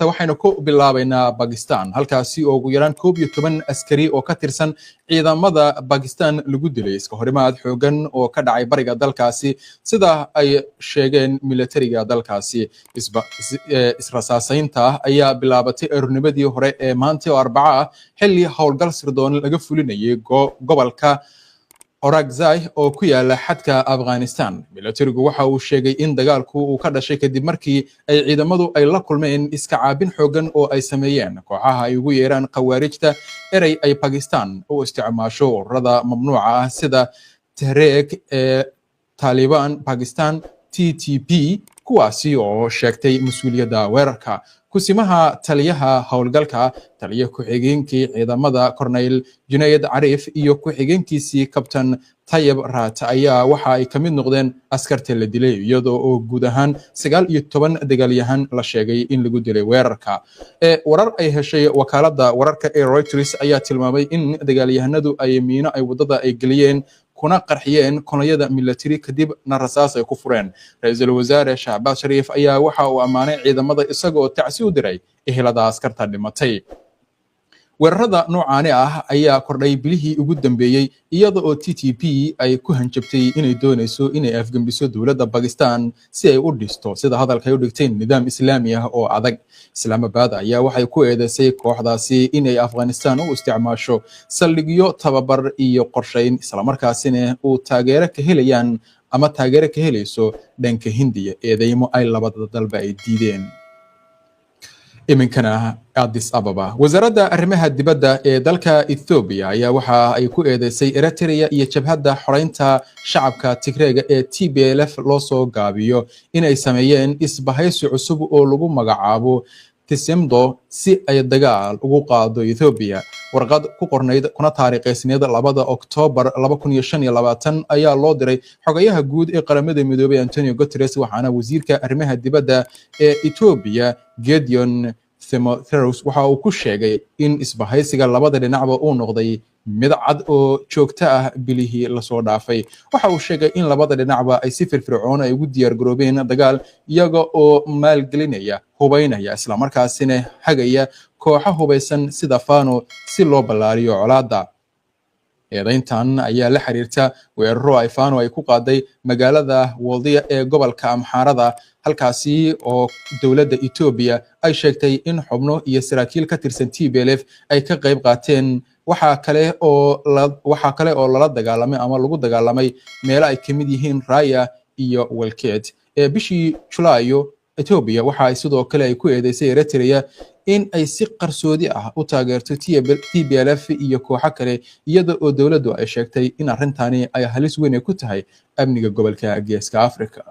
waxaynu ku bilaabaynaa Pakistan halkaasi oo ugu yaraan 11 askari oo ka tirsan ciidamada Pakistan lagu dilay iska horimaad xoogan oo ka dhacay bariga dalkaasi sida ay sheegeen militariga dalkaasi israsaasaynta ayaa bilaabatay urnimadii hore ee maanta oo Arbaca xilli howlgal sirdoon laga fulinayay gobolka Orakzai oo ku yaala xadka Afghanistan militarigu waxa uu sheegay in dagaalku uu ka dhashay kadib markii ay ciidamadu ay la kulmeen iska caabin xoogan oo ay sameeyeen kooxaha ay ugu yeeraan qawaarijta eray ay Pakistan u isticmaasho ururada mamnuuca ah sida Tehreek ee Taliban Pakistan TTP kuwaasi oo sheegtay mas'uuliyadda weerarka kusimaha taliyaha howlgalka taliye ku-xigeenkii ciidamada Cornel Junayd Arif iyo ku-xigeenkiisii Captain Tayyib Rat ayaa waxa ay kamid noqdeen askarta la dilay iyadoo oo guud ahaan 19 dagaalyahan la sheegay in lagu dilay weerarka warar ay heshay wakaalada wararka ee Reuters ayaa tilmaamay in dagaalyahanadu ay miino ay wadada ay galiyeen kuna qarxiyeen kolonyada military kadib rasaas ay ku fureen ra'iisul wasaare Shahbaz Sharif ayaa waxa uu amaanay ciidamada isagoo tacsi u diray ehelada askarta dhimatay weerarada noocaani ah ayaa kordhay bilihii ugu dambeeyay iyada oo TTP ay ku hanjabtay inay doonayso inay afgambiso dawladda Pakistan si ay u dhisto sida hadalka ay u dhigteen nidaam islaami ah oo adag Islamabad ayaa waxay ku eedeysay kooxdaasi inay Afghanistan u isticmaasho saldhigyo tababar iyo qorsheyn isla markaasina uu taageero ka helayaan ama taageero ka helayso dhanka Hindiya eedeymo ay labada dalba ay diideen iminkana Addis Ababa wasaaradda arrimaha dibadda ee dalka Ethiopia ayaa waxa ay ku eedeysay Eritrea iyo jabhadda xoreynta shacabka Tigreega ee TPLF loo soo gaabiyo inay sameeyeen isbahaysi cusub oo lagu magacaabo Tisemdo si ay dagaal ugu qaado Ethiopia warqad ku qornayd kuna taariikhaysneed 2 Oktoobar 2025 ayaa loo diray xogayaha guud ee qaramada midoobay Antonio Guterres waxaana wasiirka arrimaha dibadda ee Ethiopia Gideon Timotheus waxa uu ku sheegay in isbahaysiga labada dhinacba uu noqday mid cad oo joogto ah bilihii la soo dhaafay waxa uu sheegay in labada dhinacba ay si firfircoon ay ugu diyaar garoobeen dagaal iyaga oo maalgelinaya hubaynaya isla markaasina hagaya kooxo hubaysan sida Fano si loo ballaariyo colaadda eedayntan ayaa la xiriirta weeraro ay Fano ay ku qaaday magaalada Waldia ee gobolka Amharada halkaasi oo dawladda Ethiopia ay sheegtay in xubno iyo saraakiil ka tirsan TPLF ay ka qayb qaateen waxa kale oo lala dagaalamay ama lagu dagaalamay meel ay kamid yihiin Raya iyo Walkeet bishii Julaayo Ethiopia waxa ay sidoo kale ay ku eedeysay Eritrea in ay si qarsoodi ah u taageerto TPLF iyo kooxo kale iyada oo dawladdu ay sheegtay in arrintani ay halis weyn ku tahay amniga gobolka Geeska Afrika